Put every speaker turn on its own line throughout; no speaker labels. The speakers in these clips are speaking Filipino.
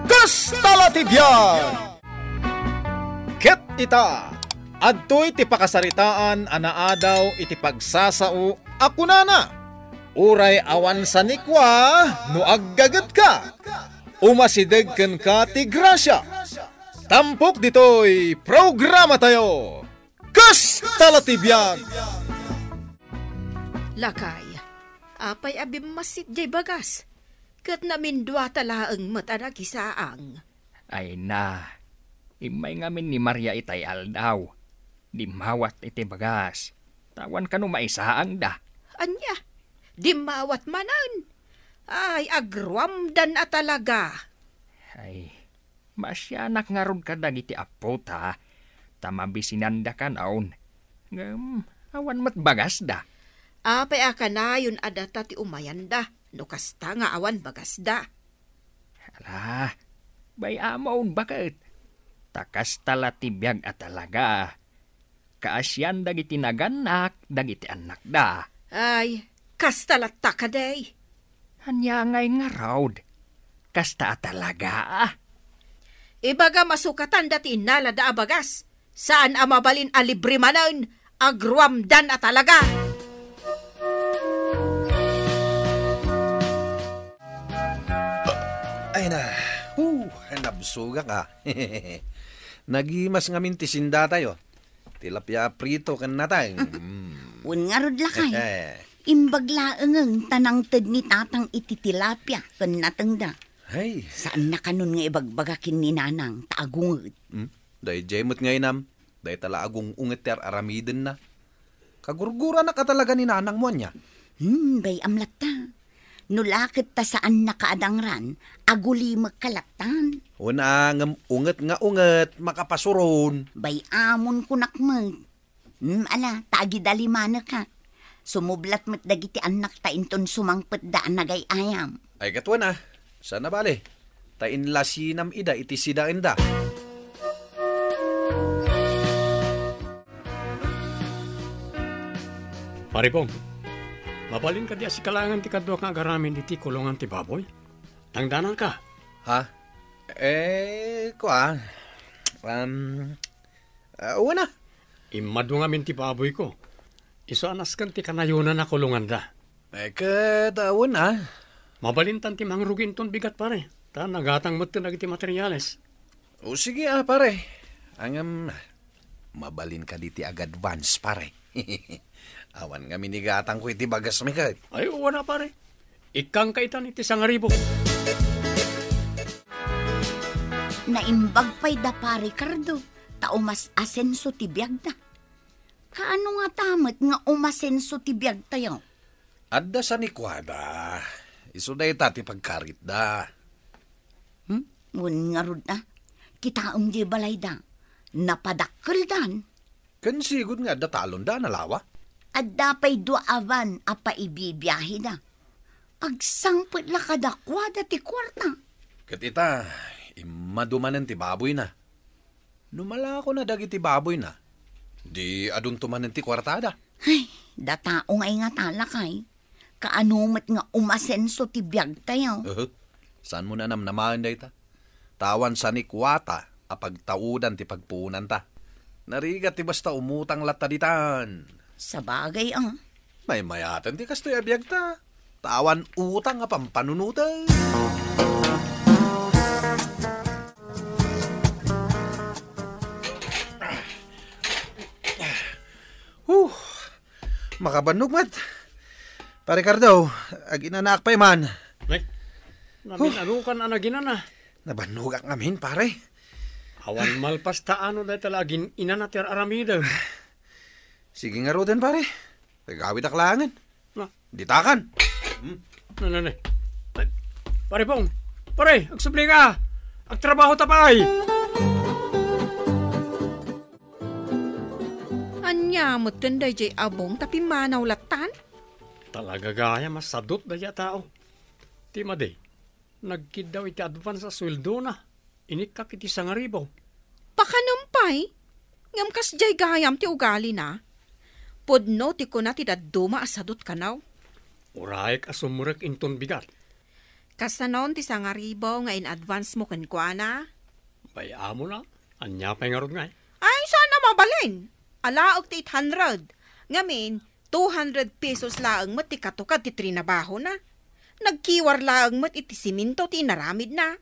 Kastalatibyan! Ket ita, adtoy ti pakasaritaan anaadaw iti pagsasao ako nana. Uray awan sa nikwa no aggagat ka. Umasideg ken ka ti grasya. Tampok ditoy programa tayo. Kastalatibyan!
Lakay, apay abim masit jay bagas. Kat namin dua talaang matanag isaang.
Ay na, imay ngamin ni Maria itay aldaw. Di mawat iti bagas. Tawan ka no maisaang da.
Anya, di mawat manan. Ay, agruamdan a talaga.
Ay, masyanak nga ron ka dagiti apo ta. Tamabisinanda ka naon. Awan mat bagas da.
Apay aka na yun adata ti umayanda. No kasta nga awan bagas da.
Ala, bay amaon bakit? Takas tala tibiyag at talaga. Kaasyan dagiti naganak, dagiti anak da.
Ay, kasta latta ka day.
Hanya ngay nga raud. Kasta at talaga.
Ibaga masukatan dati inalada abagas. Saan amabalin alibre manan, agruamdan at talaga.
Ay na, nabsuga ka. Nagimas nga mintisinda tayo. Tilapia prito kan natay.
Un nga rod lakay. Imbaglaang tanang ted ni tatang iti tilapia kan natangda.
Ay.
Saan na kanon nga ibagbagakin ni nanang taagungot?
Day jemot nga inam. Day tala agong unget ter aramiden na. Kagurgura na ka talaga ni nanang mo niya.
Bay amlat ta. Nulakit ta saan nakaadangran, aguli magkalatan.
Una ngam unget nga unget, makapasuron.
Bay amon kunakmag. Ala, tagi dalimana ka. Sumublat met dagiti anak ta inton sumangpet daan nagay ayam.
Ay katwa na, sana bale. Tain lasinam ida iti sidain da.
Paripong, mabalin ka di si kalangan ti kadwa kang agaramin iti kulungan ti baboy. Tangdanan ka.
Ha? Kuan. Una.
Imado nga min ti baboy ko. Iso anas kan ti kanayunan na kulungan da.
Kadawon na.
Mabalin tan ti mangrugin ton bigat pare. Ta nagatang mo iti materyales.
O sige pare. Angam, mabalin ka di ti advance pare. Awan nga minigatang ko iti bagas mi ka.
Ay, wala pare. Ikang kaitan iti sangaribo.
Naimbag pa'y da pare kardo, ta umas asenso ti biyag da. Kaano nga tamat nga umasenso ti biyag tayo?
Adda sa nikwada. Iso da ita ti pagkarit da.
Ngun nga rod na, kitaom di balay da. Napadakkel dan.
Kansigod nga da talon da nalawa.
Adda pa'y duavan apa ibibiyahe da. Agsangpit la kadakwa da ti kwarta.
Katita, madumanan ti baboy na. Numala ko na dagi ti baboy na. Di adun tumanan ti kwartada.
Ay, dataong ay nga talakay. Kaanumat nga umasenso ti biyag tayo.
Saan mo na namnamahan da ita? Tawan sa nikwata, apagtaudan ti pagpunan ta. Narigat ti basta umutang lataditan.
Sa bagay
May mayatan ti kastoy abiyag ta. Tawan utang nga pampanunutan. Makabanog mat. Pare Cardo, aginanak pa man.
Ay, namin anukan anagina na.
Nabanog ang amin pare.
Awan malpas taano dahil talagin inanatir aramida.
Sige nga roden pare. Nagawit aklangan.
Na?
Ditakan.
Nanay. Pare pong. Pare, agsubli ka. Agtrabaho tapay.
Anya mo tinday jay abong tapi manaw latan?
Talaga gaya masadot daya tao. Tima day. Nagkid daw iti advance sa sweldo na. Inikak iti sangaribaw.
Pakanampay? Ngam kas jay gayam ti ugali na. Podno ti ko na ti daduma asadot kanaw.
Urayek asumurek inton bigat.
Kasanon ti sa nga ribo nga in advance mo kenkwana?
Bayaan mo na. Anya pa nga ron nga eh.
Ay, sana mabalin. Alaog ti 800. Ngamin, 200 pesos laang mat ti katukad ti trinabaho na. Nagkiwar laang mat iti siminto ti naramid na.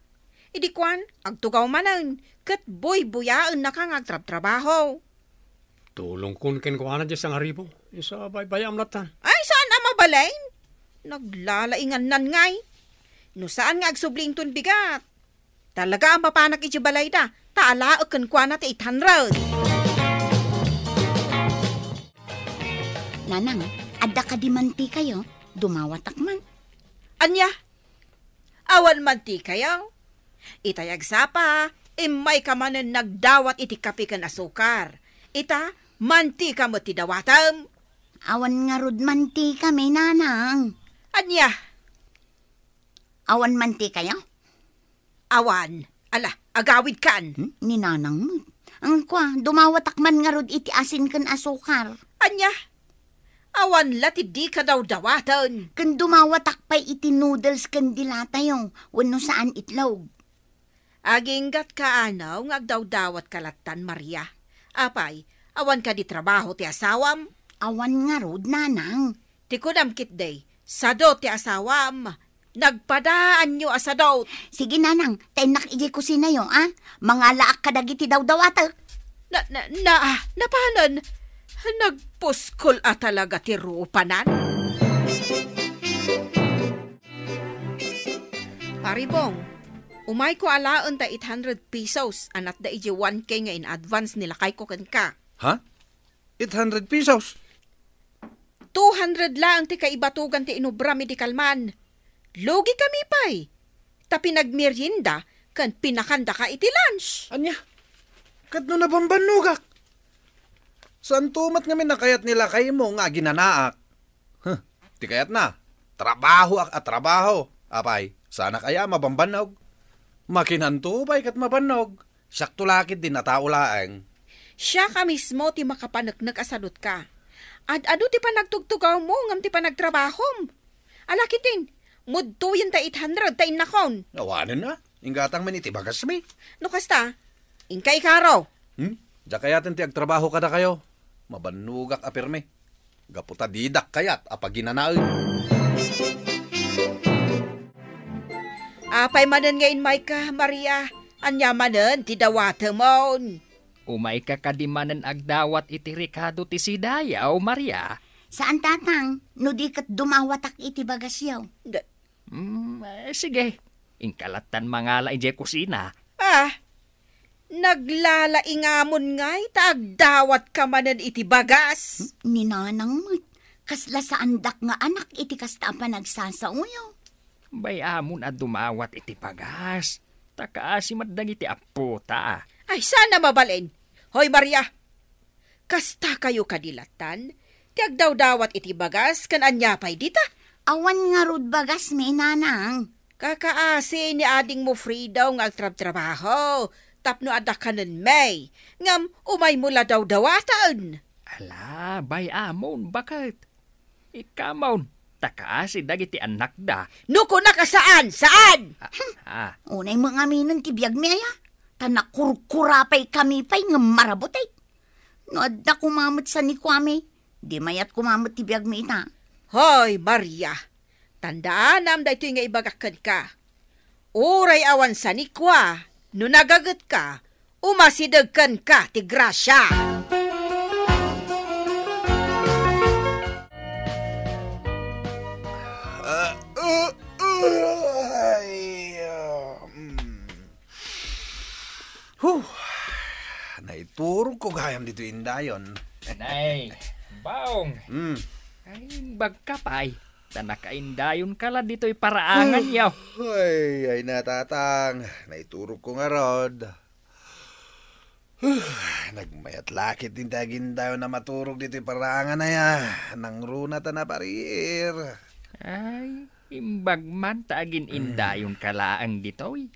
Idi kwan, agtugaw manan, kat boy-buyaan na kang agtrab-trabaho.
Tulong kun kenkwana dyan sa ngaribo. Isa bayam latan.
Ay, saan na mabalin? Naglalaingan nan ngay. No saan nga agsubling tun bigat? Talaga ang papanak iti balay da. Taala o kenkwana ti 800.
Nanang, adda ka di manti kayo, dumawatak man.
Anya? Awan man ti kayo? Itayag sapa, imay ka manen nagdawat iti kapi kan asukar. Ita, manti ka mo ti dawatam.
Awan nga rod manti kami, nanang.
Anya?
Awan manti kayo?
Awan. Ala, agawid kan.
Ni nanang mo. Ang kwa, dumawatak man nga rod iti asin kan asukar.
Anya? Awan lati di ka daw dawatan.
Kan dumawatak pa iti noodles kan dilata yung wano saan itlog.
Aginggat ka anaw nga agdaw-dawat kalatan, Maria. Apay, awan ka di trabaho ti asawam.
Awan nga rod, nanang.
Ti kudam kit day, sado ti asawam. Nagpadaan nyo asadot.
Sige, nanang, tenak iji kusina yung, mga laak kadagiti daw dawatak.
Napanan? Nagpuskol talaga ti rupanan. Paribong, umay ko alaon ta 800 pesos anat da iji 1K nga in advance nilakay ko kan ka.
Ha? 800 pesos?
200 lang ti kaibatugan ti inubra medical man. Logi kami pa'y. Ta pinagmerienda kan pinakanda ka iti lunch.
Anya? Kadno na bambanugak? Saan tumat nga minakayat nila kayo mo nga ginanaak? Ti kayat na. Trabaho at trabaho. Apay, sana kaya mabambanog. Makinantubay kat mabanog. Sakto lakit din na taulaang.
Siya ka mismo ti makapanagnag asadot ka. Ado ti panagtugtugaw mo ngam ti panagtrabahom. Alakit din, mudto yun ta 800 ta innakon.
Awanan na. Ingatang man iti bagas mi.
No kasta, inkay karo.
Diya kayatin ti agtrabaho kada kayo. Mabanugak apirme. Gaputa didak kayat apaginanaon.
Apay manen ngayon may ka, Maria. Anya manen, ti dawata mon.
Umay ka kadimanan agdawat iti Ricardo ti Sidayaw, Maria.
Saan tatang? No di kat dumawatak iti bagasyaw.
Sige. Ingkalatan mangala ije kusina.
Naglalaingamon ngay, taagdawat ka manen iti bagas.
Ni nanang mo't, kasla sa andak nga anak iti kasta pa nagsasauyaw.
Bayamon at dumawat iti pagas. Takaasimat dang iti aputa.
Ay, sana mabalin. Hoy, Maria, kasta kayo kadilatan, tiagdaw-dawat iti bagas, kan anyapay dita.
Awan nga rod bagas may nanang.
Kakaasi ni ading mo Frida ng agtrab-trabaho, tapno adakanan may, ngam umay mula daw dawatan.
Ala, bayamon, bakit? Ikamon, takaasi dagiti anak da.
Nuko na ka saan? Saan?
Unay mga minon ti biyag mi aya. Tanakurkurapay kami pa'y nga marabutay. No adda kumamot sa ni Kwame, di mayat kumamot ti biyag mi ita.
Hoy, Maria, tandaan nam da ito nga ibagakan ka. Uray awan sa nikwa, no nagagat ka, umasidagkan ka ti grasya.
Naiturog ko gayam dito indayon.
Nay, baong. Ay, bagkapay. Tanakaindayon kala dito'y paraangan yaw.
Ay, natatang. Naiturog ko nga rod. Nagmayat lakit din tagindayon na maturog dito'y paraangan na ya. Nang runa ta na parir.
Ay, imbagman tagin indayon kalaang dito'y.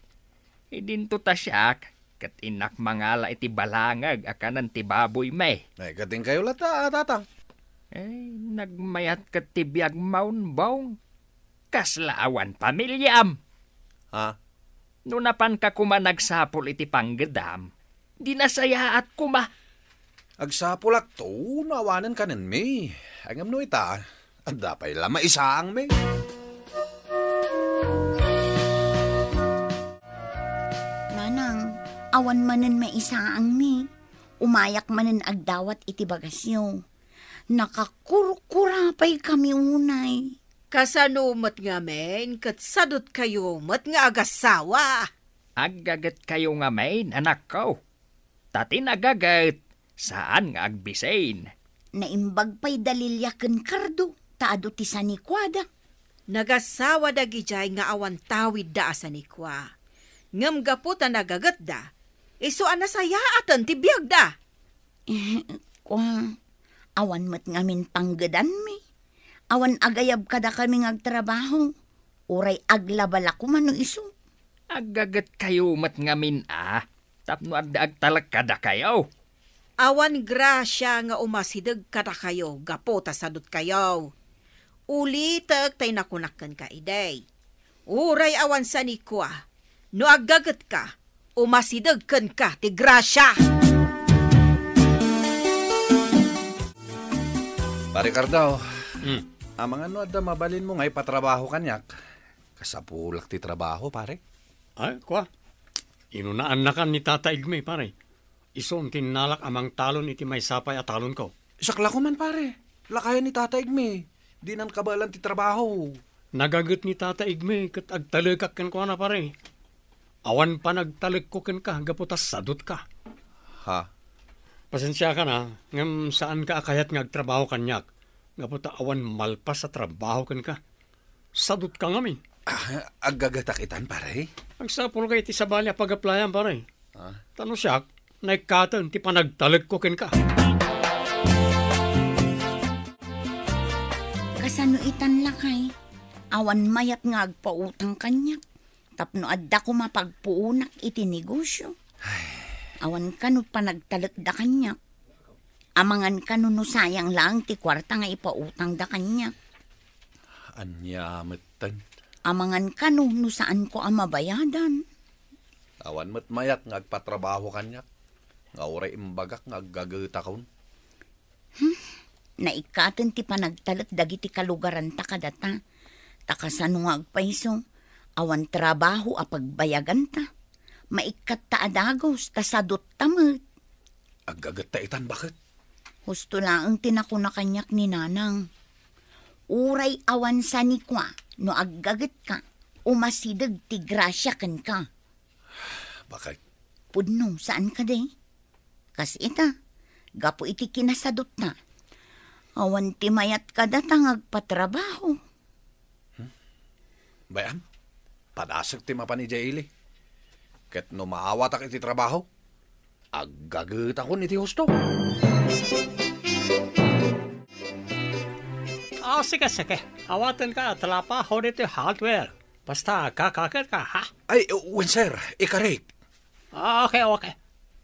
Idinto ta siyak. Kat inak mangala iti balangag akanan ti baboy may.
Ay, kating kayo lata, tatang.
Ay, nagmayat kat ti biag maun bong. Kaslaawan pamilyam.
Ha?
No napan ka kuma nagsapol iti panggedam, di nasaya at kuma.
Agsapulak to, nawanan ka nin me. Angam no ita, anda pa'y lama isaang me.
Nanang, awan manen may isaang mi. Umayak manen agdawat iti bagasyo. Nakakurkurapay kami unay.
Kasanumat nga men, kat sadot kayo mat nga agasawa.
Aggagat kayo nga main, anak ko. Tati nagagat, saan nga agbisain?
Naimbag pa'y dalilyaken kardo, taado ti sanikwada.
Nagasawa da gijay nga awan tawid da asanikwa. Ngam gaputa nagagat da, iso anasayaatan ti biyag da.
Kwa, awan mat ngamin panggadan mi. Awan agayab kada kami ngagtrabaho. Uray aglabala ko mano iso.
Aggagat kayo mat ngamin tapno adda agtalakada kayo.
Awan grasya nga umasidag kada kayo, gapota sadot kayo. Ulitag tay nakunakkan ka iday. Uray awan sa nikwa, no aggagat ka, umasidagkan ka ti grasya.
Pare Cardaw, amang ano adda mabalin mo ngay patrabaho kanyak. Kasapulak ti trabaho, pare.
Ay, kwa. Inunaan na kan ni Tata Igme, pare. Ison tinalak amang talon iti may sapay at talon ko.
Isakla ko man, pare. Lakayan ni Tata Igme. Di nan kabalan ti trabaho.
Nagagat ni Tata Igme kat agtalagak kan ko na, pare. Awan pa nagtalag ko kan ka, gaputas sadot ka.
Ha?
Pasensya ka na, ngam saan ka akayat ngagtrabaho kanyak. Gaputa awan malpas sa trabaho kan ka. Sadot ka ngamin.
Aggagatakitan, pare.
Ang sapul kay ti sabali pag-applyan, pare.
Ha?
Tano siya, naikatan ti panagtalag ko ken ka.
Kasano itan lakay, awan mayat nga agpautang kanyak. Tapno adda ko mapagpuunak iti negosyo. Awan kano panagtalag da kanyak. Amangan kano no sayang lang ti kwarta nga ipautang da kanyak.
Anya metten.
Amangan kano no saan ko amabayadan.
Awan met mayat ngagpatrabaho kanyak. Nga uray imbagak ngaggagata kaun.
Naikaten ti panagtalag dagiti kalugaran ta kadata. Takasano nga agpaiso. Awan trabaho a pagbayagan ta. Maikat ta adagos ta sadot tamad.
Aggagataitan bakit?
Husto lang ang tinakuna kanyak ni nanang. Uray awan sa nikwa, no aggagat ka, umasidag ti grasya kan ka.
Bakit?
Pudno, saan ka day? Kas ita, gapo iti kinasadot na. Awan ti mayat ka datang agpatrabaho.
Bayam, padasag ti mapani Jaili. Ket no maawatak iti trabaho, aggagat ako iti husto.
Sige. Awatan ka at trabaho dito hardware. Basta kakakit ka, ha?
Ay, sir, ikarik.
Okay.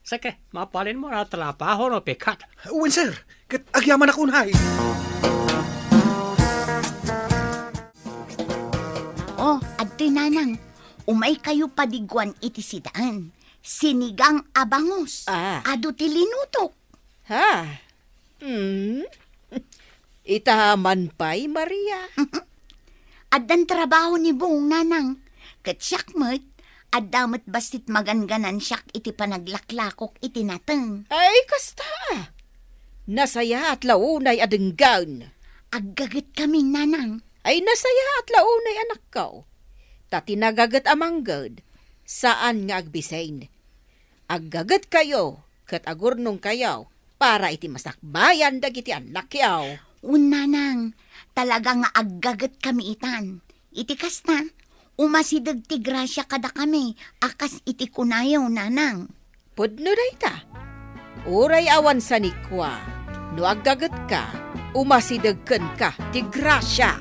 Sige, mapalin mo na trabaho no pikat.
Sir, ket agyaman akong hay.
Oh, adto nanang, umay kayo padigwan iti sidaan. Sinigang abangos. Ado ti linutok.
Ha? Itaman pa'y, Maria.
Addan trabaho ni buong nanang. Kat siyakmat, addamat basit maganganan siyak iti panaglaklakok iti nateng.
Ay, kasta. Nasaya at launay adenggan.
Aggagat kami nanang.
Ay, nasaya at launay anak ko. Tati nagagat amanggad. Saan nga agbisain? Aggagat kayo, kat agurnong kayo, para iti masakbayan dagiti anak yaw.
Unanang, talaga nga aggagat kami itan. Iti kasta, umasidag ti grasya kada kami, akas iti kunayaw nanang.
Pudno da ita. Uray awan sa nikwa, no aggagat ka, umasidagkan ka ti grasya.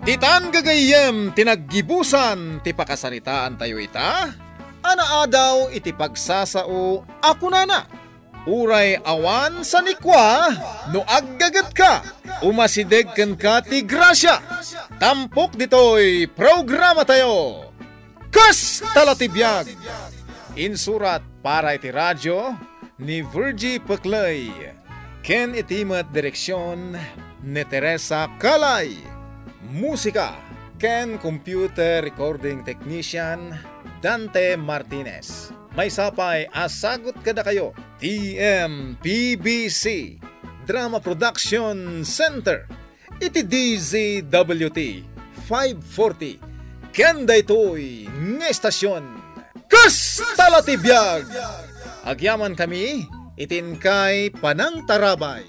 Titan gagayem tinaggibusan ti pakasaritaan tayo ita. Anaa daw iti pagsasao ako na. Uray awan sa nikwa, no aggagat ka, umasideg ken ka ti grasya. Tampok ditoy programa tayo. Kas talatibiyag. Insurat para iti radyo ni Virgie Paclay. Ken itimat direksyon ni Teresa Calay. Musika ken computer recording technician Dante Martinez. May sapay asagot kada kayo. TMPBC Drama Production Center. Iti DZWT 540 Kenda ito'y ng estasyon. Kas talatibiyag! Agyaman kami, itin kay Panang Tarabay.